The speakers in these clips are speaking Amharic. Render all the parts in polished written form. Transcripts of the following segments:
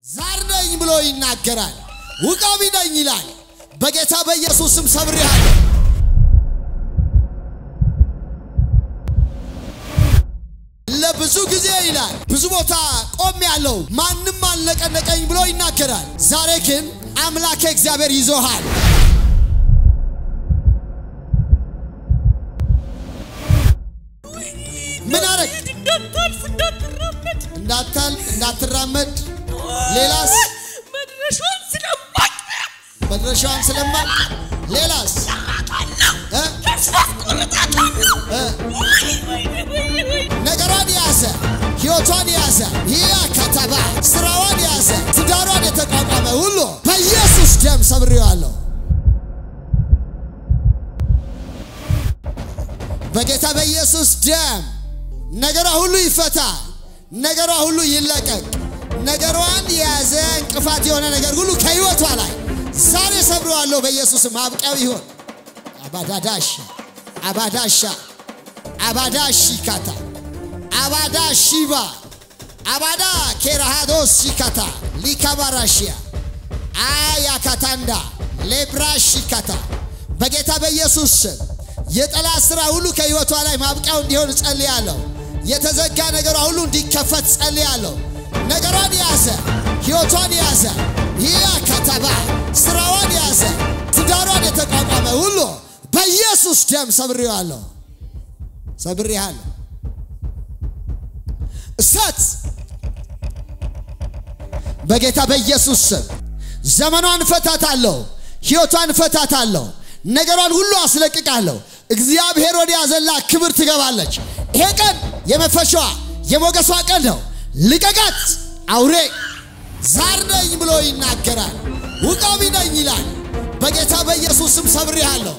ዛርነኝ ብሎ ይናገራል ውቃቢ ነኝ ይላል በጌታ በኢየሱስ ስም ሰብሬሃለሁ ለብዙ ጊዜ ይላል ብዙ ቦታ ቆም ያለው ማንንም አልነቀነቀኝ ብሎ ይናገራል ዛሬ ግን አምላክ እግዚአብሔር ይዞሃል ምን አረክ እንዳትራመድ ሌላስ መድረሻውን ስለማቅ ሌላስ ነገሯን ያዘ ሕይወቷን ያዘ ያ ከተባ ስራዋን ያዘ ትዳሯን የተቋቋመ ሁሉ በኢየሱስ ደም ሰብሬዋለሁ በጌታ በኢየሱስ ደም ነገሯ ሁሉ ይፈታ ነገሯ ሁሉ ይለቀቅ ነገሯን ያዘ እንቅፋት የሆነ ነገር ሁሉ ከሕይወቷ ላይ ዛሬ ሰብሬዋለሁ በኢየሱስ ማብቂያው ይሁን አባዳሺካታ አባዳሺባ አባዳ ኬራሃዶሲካታ ሊካባራሺያ አያካታንዳ ሌብራሺካታ በጌታ በኢየሱስ የጠላት ስራ ሁሉ ከሕይወቷ ላይ ማብቂያው እንዲሆን ጸልያለሁ የተዘጋ ነገሯ ሁሉ እንዲከፈት ጸልያለሁ ነገሯን ያዘ ሕይወቷን ያዘ ያ ከተባ ስራዋን ያዘ ትዳሯን የተቋቋመ ሁሉ በኢየሱስ ደም ሰብሬዋለሁ እሳት በጌታ በኢየሱስ ዘመኗን ፈታታለሁ ሕይወቷን ፈታታለሁ ነገሯን ሁሉ አስለቅቃለሁ እግዚአብሔር ወደ ያዘላ ክብር ትገባለች ይሄ ቀን የመፈሻዋ የሞገሷ ቀን ነው ልቀቃት አውሬ ዛርነኝ ብሎ ይናገራል ውቃቢ ነኝ ይላል በጌታ በኢየሱስ ስም ሰብሬሃለሁ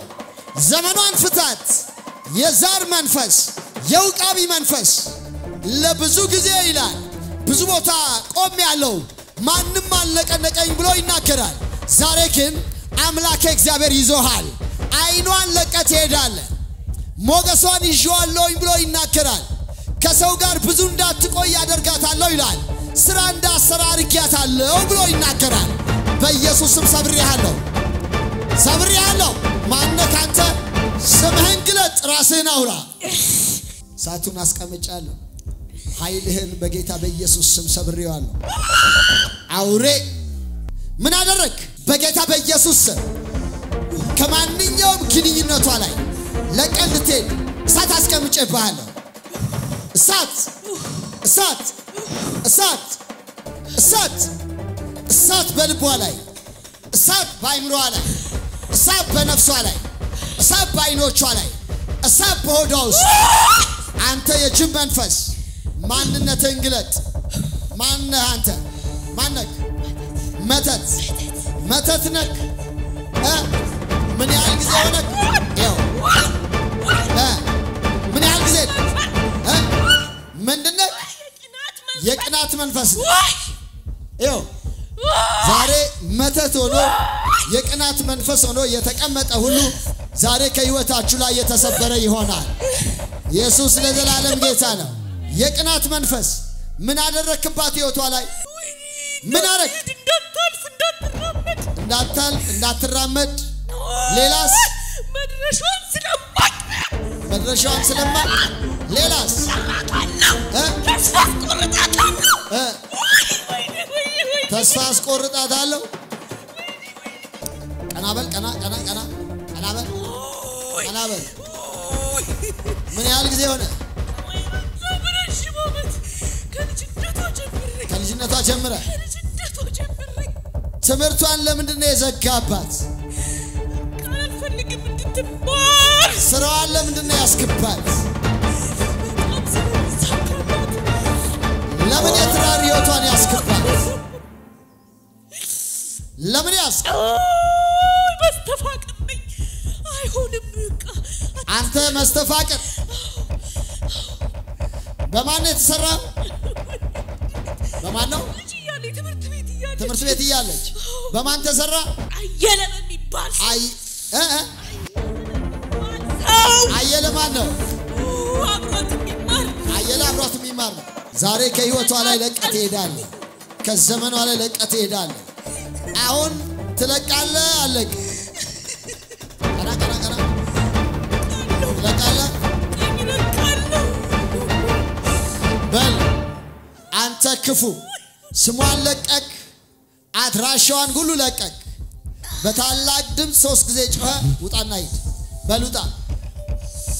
ዘመኗን ፍታት የዛር መንፈስ የውቃቢ መንፈስ ለብዙ ጊዜ ይላል ብዙ ቦታ ቆም ያለው ማንንም አልነቀነቀኝ ብሎ ይናገራል ዛሬ ግን አምላክ እግዚአብሔር ይዞሃል አይኗን ለቀት ይሄዳል ሞገሷን ይዤዋለሁ ብሎ ይናገራል ከሰው ጋር ብዙ እንዳትቆይ ያደርጋታለሁ ይላል ስራ እንዳሰራ አርጊያታለሁ ብሎ ይናገራል በኢየሱስ ስም ሰብሬሃለሁ ማነህ አንተ ስምህን ግለጥ ራስህን አውራ ሳቱን አስቀምጫለሁ ኃይልህን በጌታ በኢየሱስ ስም ሰብሬዋለሁ አውሬ ምን አደረክ በጌታ በኢየሱስ ስም ከማንኛውም ግንኙነቷ ላይ ለቀልቴን ሳት አስቀምጬብሃለሁ እሳት በልቧ ላይ እሳት በአይምሮዋ ላይ እሳት በነፍሷ ላይ እሳት በአይኖቿ ላይ እሳት በሆዷ ውስጥ አንተ የጅብ መንፈስ ማንነትህን ግለጥ ማነህ አንተ ማነህ መተት ነህ ምን ያህል ጊዜ ሆነህ ይኸው ምን ያህል ጊዜ ምንድነው የቅናት መንፈስ ይኸው ዛሬ መተት ሆኖ የቅናት መንፈስ ሆኖ የተቀመጠ ሁሉ ዛሬ ከሕይወታችሁ ላይ የተሰበረ ይሆናል ኢየሱስ ለዘላለም ጌታ ነው የቅናት መንፈስ ምን አደረክባት ሕይወቷ ላይ ምን አረክ እንዳትራመድ ሌላስ መድረሻውን ስለማቅ ሌላስ ተስፋ አስቆርጣታለሁ ቀናበል ምን ያህል ጊዜ ሆነ ከልጅነቷ ጀምረ ትምህርቷን ለምንድነው የዘጋባት ስራዋን ለምንድነው ያስክባት ለምን የትዳር ሕይወቷን ያስክባት ለምን ያስክ መስተፋቅር ነኝ አይሆንም አንተ መስተፋቅር በማን የተሰራ በማን ነው ትምህርት ቤት እያለች በማን ተሰራ አየለ በሚባል አየለ ማን ነው አብሮት የሚማር አየለ አብሮት የሚማር ዛሬ ከህይወቷ ላይ ለቀት ይሄዳል ከዘመኗ ላይ ለቀህ ትሄዳለህ። አሁን ትለቃለህ። አለቅ ቀና ትለቃለህ። በል አንተ ክፉ ስሟን ለቀቅ፣ አድራሻዋን ሁሉ ለቀቅ። በታላቅ ድምፅ 3 ጊዜ ጮኸ። ውጣና ሂድ። በል ውጣ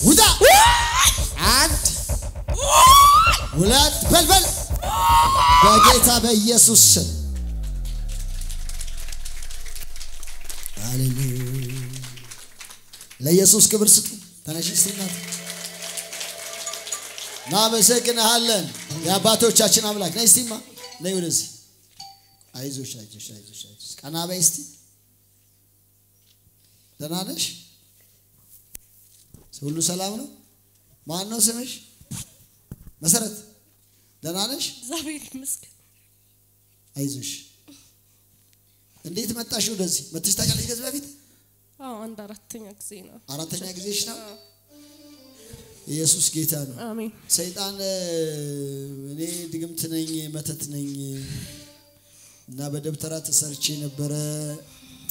ውጣ። 1 2 በል በጌታ በኢየሱስ ስም ሃሌሉያ። ለኢየሱስ ክብር ስጡ። ተነሺ እናት እናመሰግንሃለን። የአባቶቻችን አምላክ ነይ እስቲማ ነይ ወደዚህ። አይዞሽ ቀና በይ እስቲ። ደህና ነሽ? ሁሉ ሰላም ነው? ማን ነው ስምሽ? መሰረት ደህና ነሽ? እግዚአብሔር ይመስገን። አይዞሽ። እንዴት መጣሽ ወደዚህ? መጥተሽ ታውቂያለሽ ከዚህ በፊት? አንድ አራተኛ ጊዜ ነው። አራተኛ ጊዜሽ ነው? ኢየሱስ ጌታ ነው። አሜን። ሰይጣን እኔ ድግምት ነኝ መተት ነኝ እና በደብተራ ተሰርቼ ነበረ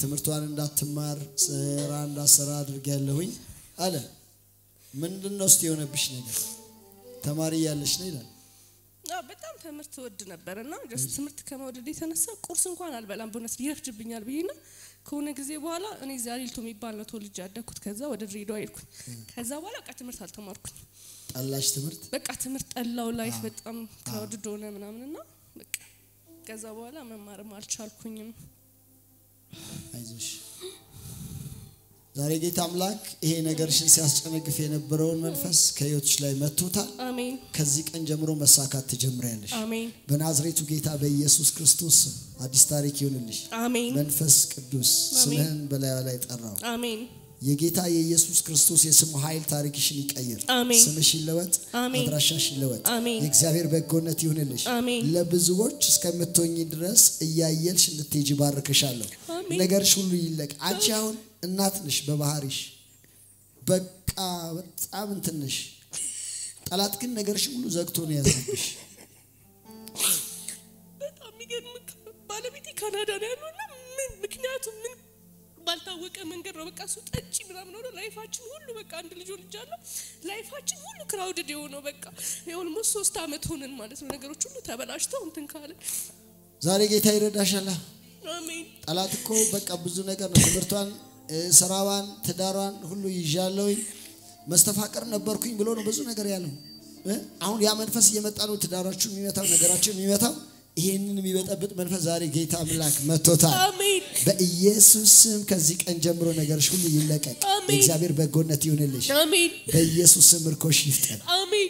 ትምህርቷን እንዳትማር ስራ እንዳሰራ አድርጌያለሁኝ አለ። ምንድነው እስቲ የሆነብሽ ነገር? ተማሪ ያለሽ ነው ይላል። በጣም ትምህርት ወድ ነበርና ጀስት ትምህርት ከመወደድ የተነሳ ቁርስ እንኳን አልበላም። በእውነት ይረፍድብኛል ብዬና ከሆነ ጊዜ በኋላ እኔ ዛሬልቶ የሚባል ነው ተወልጄ ያደኩት። ከዛ ወደ ድሬዳዋ ሄድኩኝ። ከዛ በኋላ በቃ ትምህርት አልተማርኩኝ። ጠላሽ ትምህርት? በቃ ትምህርት ጠላው። ላይፍ በጣም ክራውድድ ሆነ ምናምንና በቃ ከዛ በኋላ መማርም አልቻልኩኝም። አይዞሽ። ዛሬ ጌታ አምላክ ይሄ ነገርሽን ሲያስጨነግፍ የነበረውን መንፈስ ከህይወትሽ ላይ መጥቶታል። አሜን። ከዚህ ቀን ጀምሮ መሳካት ትጀምሪያለሽ። አሜን። በናዝሬቱ ጌታ በኢየሱስ ክርስቶስ አዲስ ታሪክ ይሁንልሽ። አሜን። መንፈስ ቅዱስ ስምህን በላዩ ላይ ጠራው። አሜን። የጌታ የኢየሱስ ክርስቶስ የስሙ ኃይል ታሪክሽን ይቀይር። ስምሽ ይለወጥ፣ አድራሻሽ ይለወጥ። የእግዚአብሔር በጎነት ይሁንልሽ። ለብዙዎች እስከምትሆኚ ድረስ እያየልሽ እንድትሄጂ ባርከሻለሁ። ነገርሽ ሁሉ ይለቅ። አንቺ አሁን እናት ነሽ በባህሪሽ፣ በቃ በጣም እንትንሽ። ጠላት ግን ነገርሽ ሁሉ ዘግቶ ነው ያዘብሽ። በጣም የሚገርም ባለቤቴ ካናዳ ነው ያለውና ምክንያቱም ምን ባልታወቀ መንገድ ነው በቃ እሱ ጠጪ ምናምን ነው። ላይፋችን ሁሉ በቃ አንድ ልጅ ወልጃለሁ። ላይፋችን ሁሉ ክራውድድ የሆነው በቃ ይሁን 3 አመት ሆነን ማለት ነው። ነገሮች ሁሉ ተበላሽተው እንትን ካለ ዛሬ ጌታ ይረዳሻል። አሜን። ጠላት እኮ በቃ ብዙ ነገር ነው። ትምህርቷን፣ ስራዋን፣ ትዳሯን ሁሉ ይዣለሁ መስተፋቀር ነበርኩኝ ብሎ ነው ብዙ ነገር ያለው። አሁን ያ መንፈስ እየመጣ ነው ትዳራችሁ የሚመታው፣ ነገራችሁ የሚመታው። ይሄንን የሚበጠብጥ መንፈስ ዛሬ ጌታ አምላክ መጥቶታል። አሜን። በኢየሱስ ስም ከዚህ ቀን ጀምሮ ነገርሽ ሁሉ ይለቀቅ። እግዚአብሔር በጎነት ይሁንልሽ። አሜን። በኢየሱስ ስም ምርኮሽ ይፍጠን። አሜን።